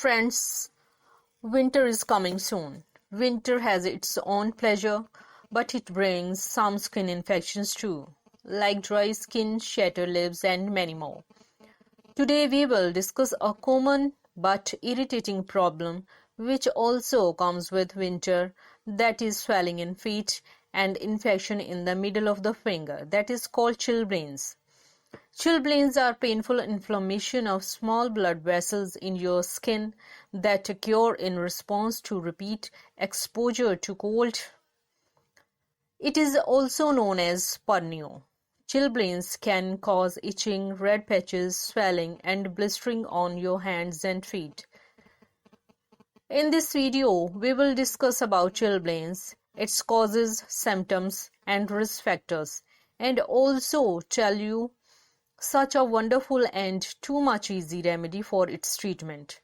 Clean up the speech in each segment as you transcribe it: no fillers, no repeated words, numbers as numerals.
Friends, winter is coming soon. Winter has its own pleasure, but it brings some skin infections too, like dry skin, shattered lips, and many more. Today we will discuss a common but irritating problem which also comes with winter, that is swelling in feet and infection in the middle of the finger, that is called chilblains. Chilblains are painful inflammation of small blood vessels in your skin that occur in response to repeat exposure to cold. It is also known as pernio. Chilblains can cause itching, red patches, swelling, and blistering on your hands and feet. In this video, we will discuss about chilblains, its causes, symptoms, and risk factors, and also tell you such a wonderful and too much easy remedy for its treatment.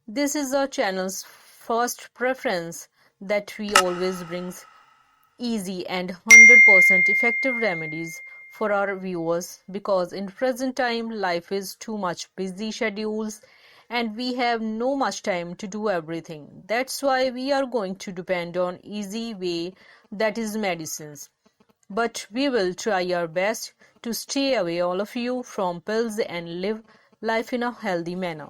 This is our channel's first preference, that we always brings easy and 100% effective remedies for our viewers, because in present time life is too much busy schedules and we have no much time to do everything. That's why we are going to depend on easy way, that is medicines. But we will try our best to stay away all of you from pills and live life in a healthy manner.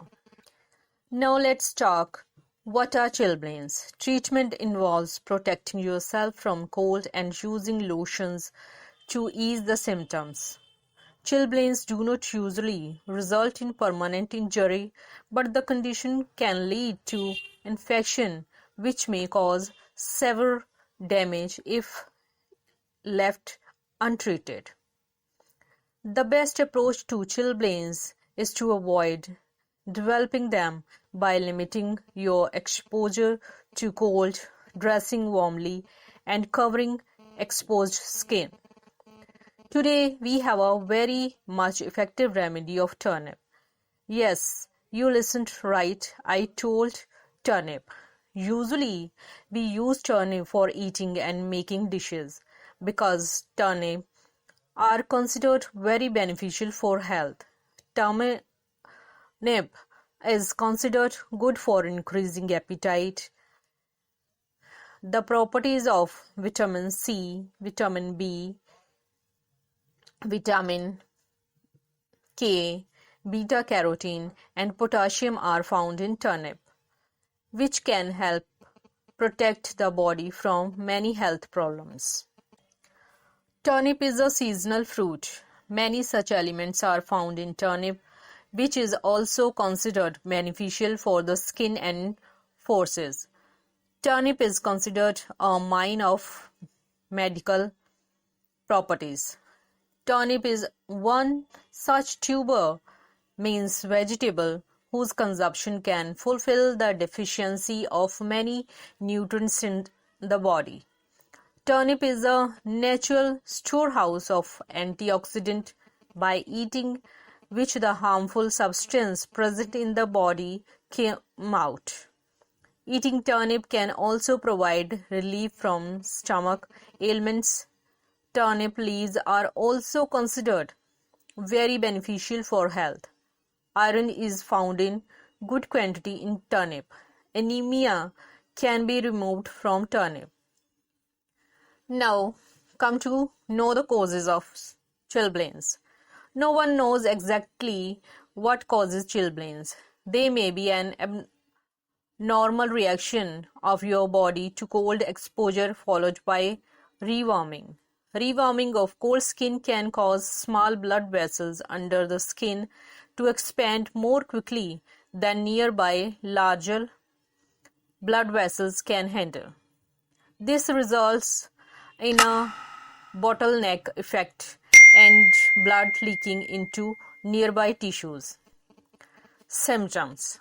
Now let's talk. What are chilblains? Treatment involves protecting yourself from cold and using lotions to ease the symptoms. Chilblains do not usually result in permanent injury, but the condition can lead to infection, which may cause severe damage if left untreated. The best approach to chilblains is to avoid developing them by limiting your exposure to cold, dressing warmly, and covering exposed skin. Today we have a very much effective remedy of turnip. Yes, you listened right, I told turnip. Usually we use turnip for eating and making dishes because turnip are considered very beneficial for health. Turnip is considered good for increasing appetite. The properties of vitamin C, vitamin B, vitamin K, beta carotene, and potassium are found in turnip, which can help protect the body from many health problems. Turnip is a seasonal fruit. Many such elements are found in turnip, which is also considered beneficial for the skin and forces. Turnip is considered a mine of medical properties. Turnip is one such tuber, means vegetable, whose consumption can fulfill the deficiency of many nutrients in the body. Turnip is a natural storehouse of antioxidant, by eating which the harmful substance present in the body came out. Eating turnip can also provide relief from stomach ailments. Turnip leaves are also considered very beneficial for health. Iron is found in good quantity in turnip. Anemia can be removed from turnip. Now, come to know the causes of chilblains. No one knows exactly what causes chilblains. They may be an abnormal reaction of your body to cold exposure followed by rewarming. Rewarming of cold skin can cause small blood vessels under the skin to expand more quickly than nearby larger blood vessels can handle. This results in a bottleneck effect and blood leaking into nearby tissues. Symptoms.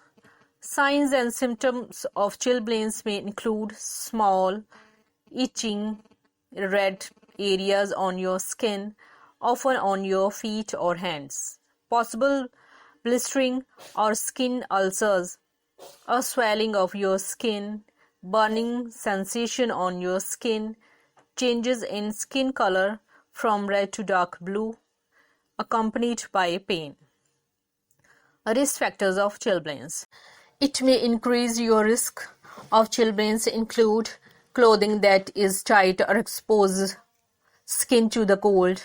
Signs and symptoms of chilblains may include small, itching, red areas on your skin, often on your feet or hands, possible blistering or skin ulcers, a swelling of your skin, burning sensation on your skin, changes in skin color from red to dark blue, accompanied by pain. Risk factors of chilblains. It may increase your risk of chilblains include clothing that is tight or exposes skin to the cold,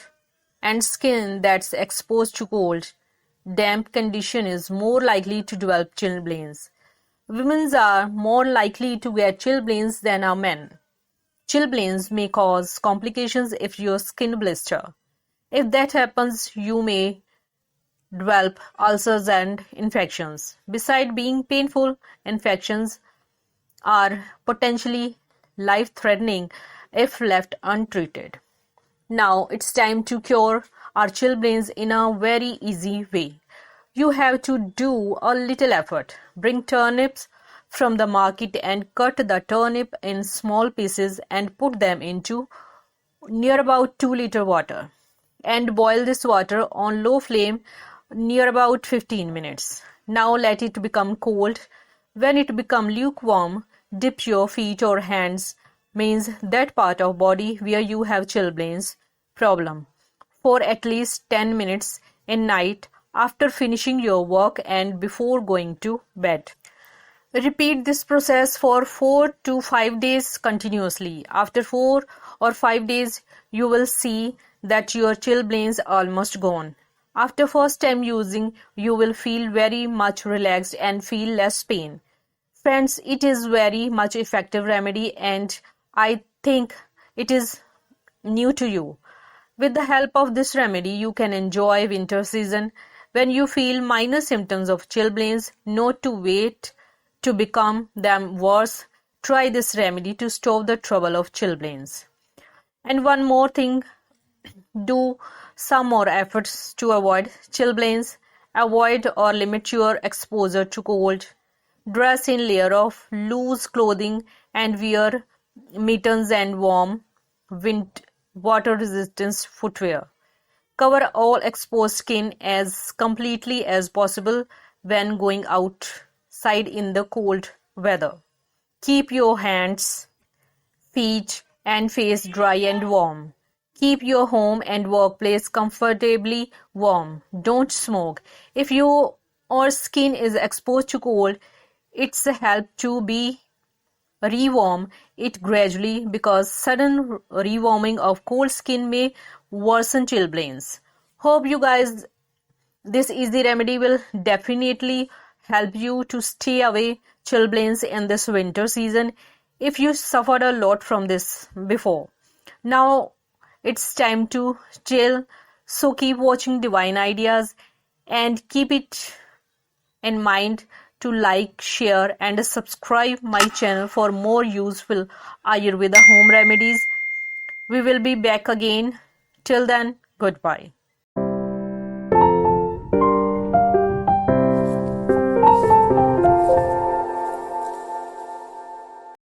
and skin that's exposed to cold, damp condition is more likely to develop chilblains. Women are more likely to get chilblains than are men. Chilblains may cause complications if your skin blister. If that happens, you may develop ulcers and infections. Besides being painful, infections are potentially life-threatening if left untreated. Now it's time to cure our chilblains in a very easy way. You have to do a little effort. Bring turnips from the market and cut the turnip in small pieces and put them into near about 2 liter water and boil this water on low flame near about 15 minutes. Now let it become cold. When it becomes lukewarm, dip your feet or hands, means that part of body where you have chilblains problem, for at least 10 minutes in night after finishing your work and before going to bed. Repeat this process for 4 to 5 days continuously. After 4 or 5 days, you will see that your chilblains are almost gone. After first time using, you will feel very much relaxed and feel less pain. Friends, it is very much effective remedy and I think it is new to you. With the help of this remedy, you can enjoy winter season. When you feel minor symptoms of chilblains, not to wait to become them worse. Try this remedy to stop the trouble of chilblains. And one more thing, do some more efforts to avoid chilblains. Avoid or limit your exposure to cold. Dress in layer of loose clothing and wear mittens and warm, water-resistant footwear. Cover all exposed skin as completely as possible when going outside in the cold weather. Keep your hands, feet, and face dry and warm. Keep your home and workplace comfortably warm. Don't smoke. If your skin is exposed to cold, it's a help to be rewarm it gradually because sudden rewarming of cold skin may worsen chilblains. Hope you guys this easy remedy will definitely help you to stay away chilblains in this winter season if you suffered a lot from this before. Now it's time to chill, so keep watching Divine Ideas and keep it in mind to like, share and subscribe my channel for more useful Ayurveda home remedies. We will be back again. Till then, goodbye.